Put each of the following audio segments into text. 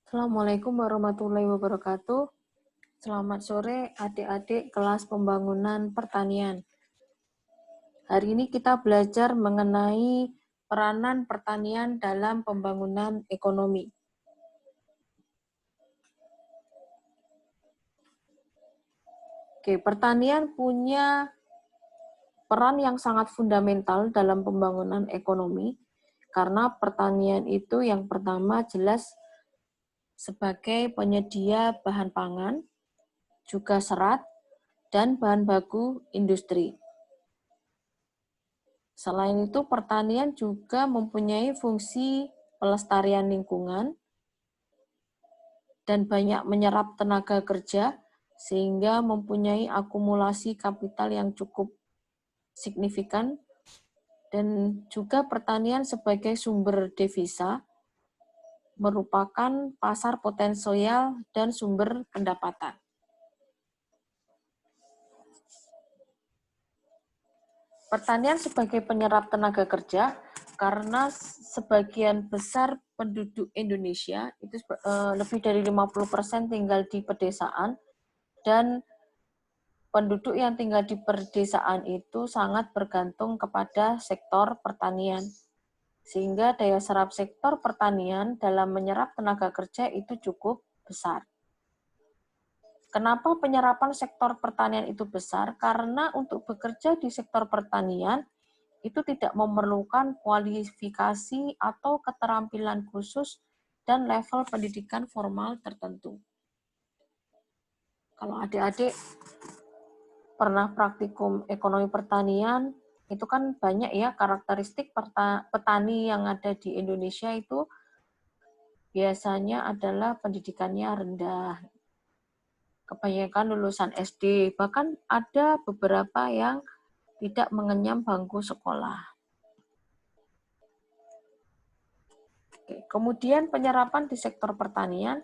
Assalamualaikum warahmatullahi wabarakatuh. Selamat sore adik-adik kelas pembangunan pertanian. Hari ini kita belajar mengenai peranan pertanian dalam pembangunan ekonomi. Oke, pertanian punya peran yang sangat fundamental dalam pembangunan ekonomi karena pertanian itu yang pertama jelas sebagai penyedia bahan pangan, juga serat, dan bahan baku industri. Selain itu, pertanian juga mempunyai fungsi pelestarian lingkungan dan banyak menyerap tenaga kerja sehingga mempunyai akumulasi kapital yang cukup signifikan, dan juga pertanian sebagai sumber devisa merupakan pasar potensial dan sumber pendapatan. Pertanian sebagai penyerap tenaga kerja karena sebagian besar penduduk Indonesia itu lebih dari 50% tinggal di pedesaan, dan penduduk yang tinggal di pedesaan itu sangat bergantung kepada sektor pertanian. Sehingga daya serap sektor pertanian dalam menyerap tenaga kerja itu cukup besar. Kenapa penyerapan sektor pertanian itu besar? Karena untuk bekerja di sektor pertanian itu tidak memerlukan kualifikasi atau keterampilan khusus dan level pendidikan formal tertentu. Kalau adik-adik pernah praktikum ekonomi pertanian, itu kan banyak ya karakteristik petani yang ada di Indonesia itu biasanya adalah pendidikannya rendah. Kebanyakan lulusan SD, bahkan ada beberapa yang tidak mengenyam bangku sekolah. Kemudian penyerapan di sektor pertanian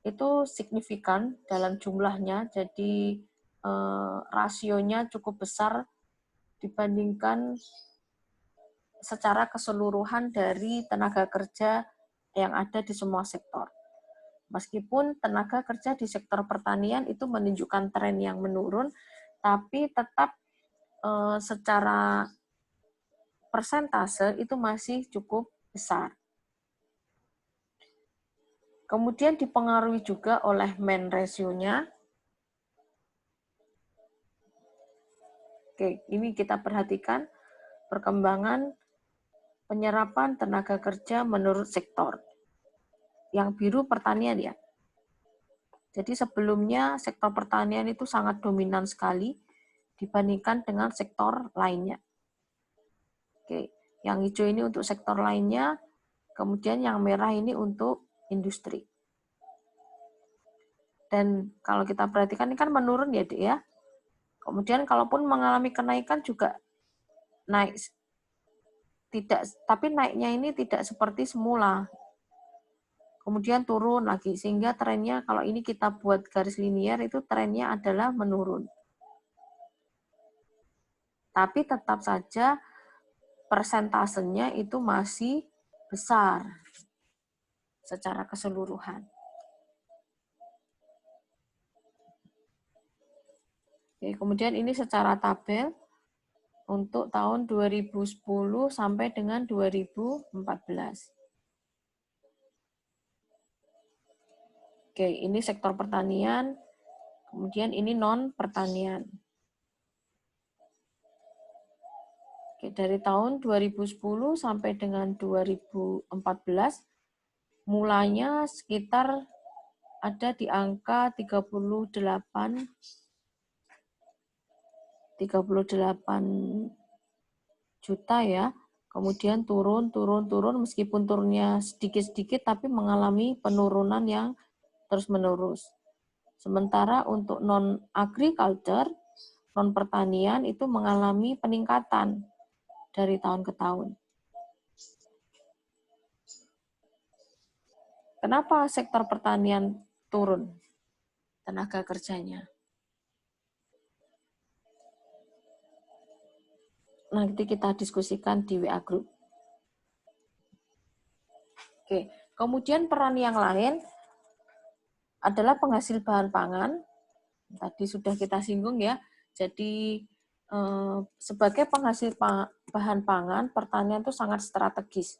itu signifikan dalam jumlahnya, jadi rasionya cukup besar dibandingkan secara keseluruhan dari tenaga kerja yang ada di semua sektor. Meskipun tenaga kerja di sektor pertanian itu menunjukkan tren yang menurun, tapi tetap secara persentase itu masih cukup besar. Kemudian dipengaruhi juga oleh main ratio-nya. Oke, ini kita perhatikan perkembangan penyerapan tenaga kerja menurut sektor. Yang biru pertanian ya. Jadi sebelumnya sektor pertanian itu sangat dominan sekali dibandingkan dengan sektor lainnya. Oke, yang hijau ini untuk sektor lainnya, kemudian yang merah ini untuk industri. Dan kalau kita perhatikan ini kan menurun ya, Dek ya. Kemudian kalaupun mengalami kenaikan juga naik, tapi naiknya ini tidak seperti semula. Kemudian turun lagi, sehingga trennya kalau ini kita buat garis linier itu trennya adalah menurun. Tapi tetap saja persentasenya itu masih besar secara keseluruhan. Oke, kemudian ini secara tabel untuk tahun 2010 sampai dengan 2014. Oke, ini sektor pertanian, kemudian ini non-pertanian. Oke, dari tahun 2010 sampai dengan 2014, mulanya sekitar ada di angka 38 juta ya. Kemudian turun, meskipun turunnya sedikit-sedikit tapi mengalami penurunan yang terus-menerus. Sementara untuk non-agriculture, non-pertanian itu mengalami peningkatan dari tahun ke tahun. Kenapa sektor pertanian turun tenaga kerjanya? Nanti kita diskusikan di WA Group. Oke, kemudian peran yang lain adalah penghasil bahan pangan. Tadi sudah kita singgung ya. Jadi sebagai penghasil bahan pangan, pertanian itu sangat strategis.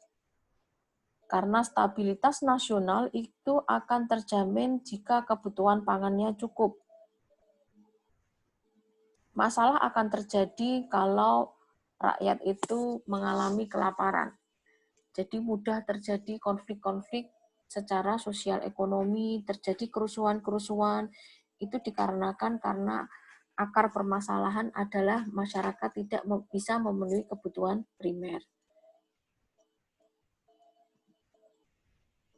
Karena stabilitas nasional itu akan terjamin jika kebutuhan pangannya cukup. Masalah akan terjadi kalau rakyat itu mengalami kelaparan. Jadi mudah terjadi konflik-konflik secara sosial ekonomi, terjadi kerusuhan-kerusuhan, itu dikarenakan karena akar permasalahan adalah masyarakat tidak bisa memenuhi kebutuhan primer.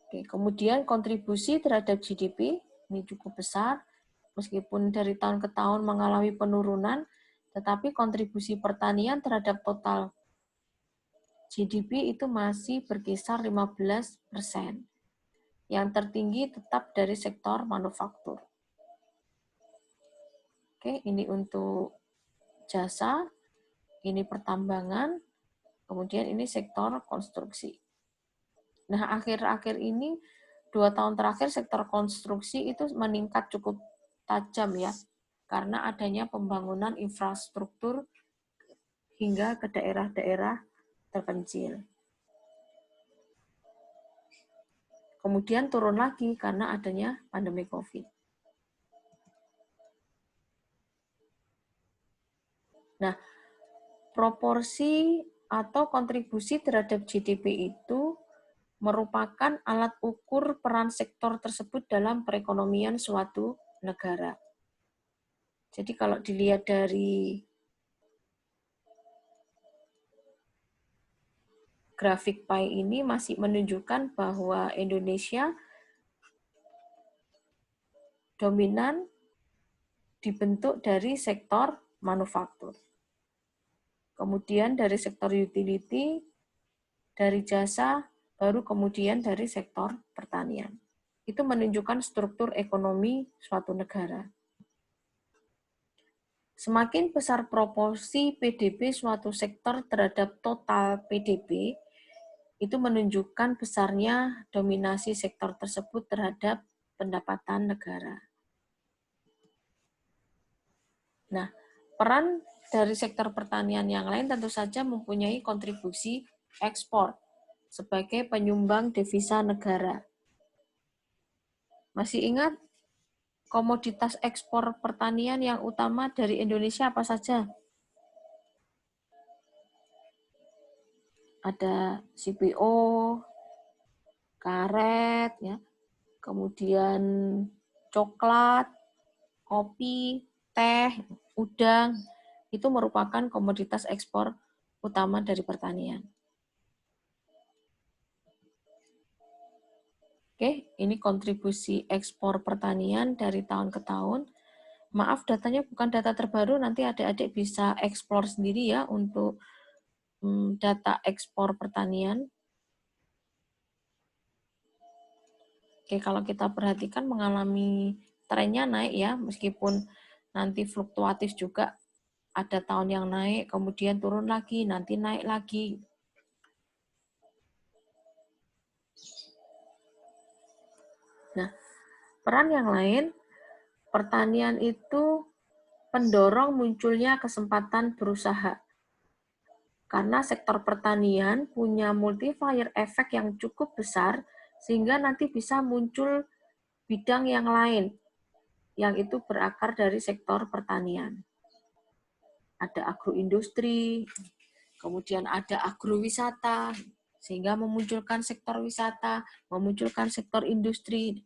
Oke, kemudian kontribusi terhadap GDP ini cukup besar, meskipun dari tahun ke tahun mengalami penurunan, tetapi kontribusi pertanian terhadap total GDP itu masih berkisar 15%. Yang tertinggi tetap dari sektor manufaktur. Oke, ini untuk jasa, ini pertambangan, kemudian ini sektor konstruksi. Nah, akhir-akhir ini, 2 tahun terakhir sektor konstruksi itu meningkat cukup tajam ya, karena adanya pembangunan infrastruktur hingga ke daerah-daerah terpencil. Kemudian turun lagi karena adanya pandemi COVID. Nah, proporsi atau kontribusi terhadap GDP itu merupakan alat ukur peran sektor tersebut dalam perekonomian suatu negara. Jadi kalau dilihat dari grafik pie ini masih menunjukkan bahwa Indonesia dominan dibentuk dari sektor manufaktur. Kemudian dari sektor utility, dari jasa, baru kemudian dari sektor pertanian. Itu menunjukkan struktur ekonomi suatu negara. Semakin besar proporsi PDB suatu sektor terhadap total PDB, itu menunjukkan besarnya dominasi sektor tersebut terhadap pendapatan negara. Nah, peran dari sektor pertanian yang lain tentu saja mempunyai kontribusi ekspor sebagai penyumbang devisa negara. Masih ingat komoditas ekspor pertanian yang utama dari Indonesia apa saja? Ada CPO, karet, ya, kemudian coklat, kopi, teh, udang, itu merupakan komoditas ekspor utama dari pertanian. Oke, ini kontribusi ekspor pertanian dari tahun ke tahun. Maaf, datanya bukan data terbaru, nanti adik-adik bisa eksplor sendiri ya untuk data ekspor pertanian. Oke, kalau kita perhatikan mengalami trennya naik ya, meskipun nanti fluktuatif juga, ada tahun yang naik, kemudian turun lagi, nanti naik lagi. Nah, peran yang lain, pertanian itu pendorong munculnya kesempatan berusaha. Karena sektor pertanian punya multiplier efek yang cukup besar, sehingga nanti bisa muncul bidang yang lain, yang itu berakar dari sektor pertanian. Ada agroindustri, kemudian ada agrowisata, sehingga memunculkan sektor wisata, memunculkan sektor industri.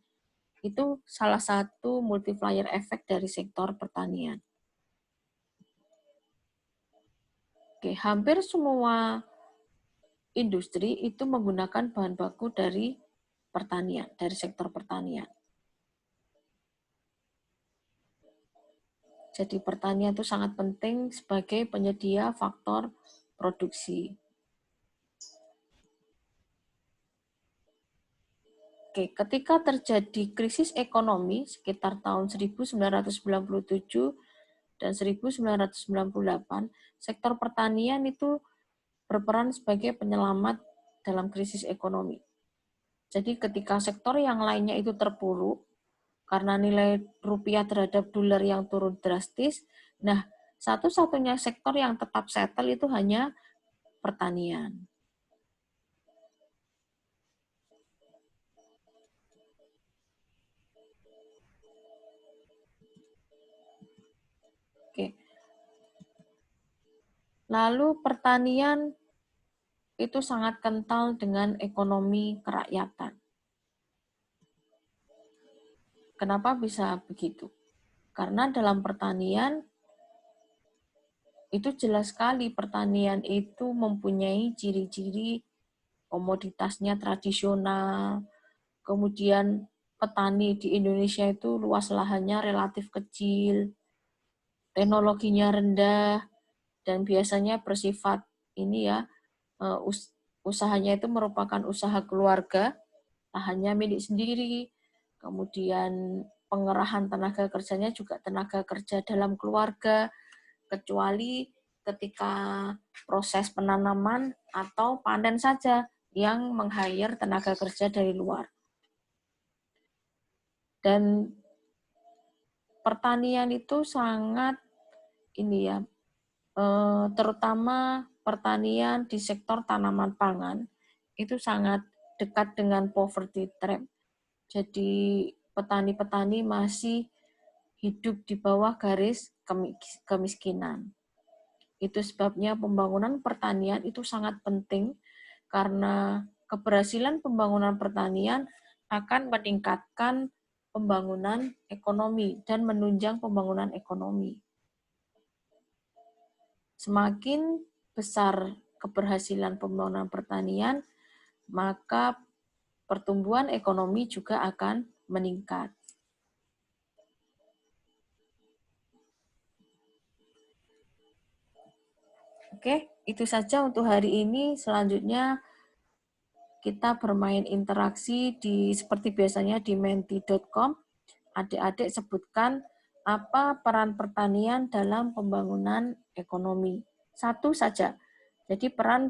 Itu salah satu multiplier efek dari sektor pertanian. Oke, hampir semua industri itu menggunakan bahan baku dari pertanian, dari sektor pertanian. Jadi pertanian itu sangat penting sebagai penyedia faktor produksi. Oke, ketika terjadi krisis ekonomi sekitar tahun 1997 dan 1998, sektor pertanian itu berperan sebagai penyelamat dalam krisis ekonomi. Jadi ketika sektor yang lainnya itu terpuruk, karena nilai rupiah terhadap dolar yang turun drastis. Nah, satu-satunya sektor yang tetap settle itu hanya pertanian. Oke. Lalu pertanian itu sangat kental dengan ekonomi kerakyatan. Kenapa bisa begitu? Karena dalam pertanian itu jelas sekali pertanian itu mempunyai ciri-ciri komoditasnya tradisional. Kemudian petani di Indonesia itu luas lahannya relatif kecil, teknologinya rendah, dan biasanya bersifat ini ya, usahanya itu merupakan usaha keluarga, lahannya milik sendiri, kemudian pengerahan tenaga kerjanya juga tenaga kerja dalam keluarga, kecuali ketika proses penanaman atau panen saja yang meng-hire tenaga kerja dari luar. Dan pertanian itu sangat ini ya, terutama pertanian di sektor tanaman pangan itu sangat dekat dengan poverty trap. Jadi petani-petani masih hidup di bawah garis kemiskinan. Itu sebabnya pembangunan pertanian itu sangat penting karena keberhasilan pembangunan pertanian akan meningkatkan pembangunan ekonomi dan menunjang pembangunan ekonomi. Semakin besar keberhasilan pembangunan pertanian, maka pertumbuhan ekonomi juga akan meningkat. Oke, itu saja untuk hari ini. Selanjutnya kita bermain interaksi seperti biasanya di menti.com. Adik-adik sebutkan apa peran pertanian dalam pembangunan ekonomi. Satu saja. Jadi peran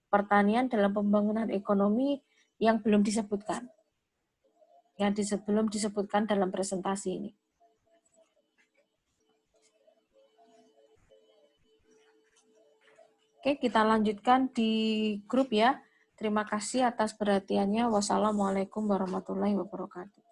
pertanian dalam pembangunan ekonomi yang belum disebutkan. Yang belum disebutkan dalam presentasi ini. Oke, kita lanjutkan di grup ya. Terima kasih atas perhatiannya. Wassalamualaikum warahmatullahi wabarakatuh.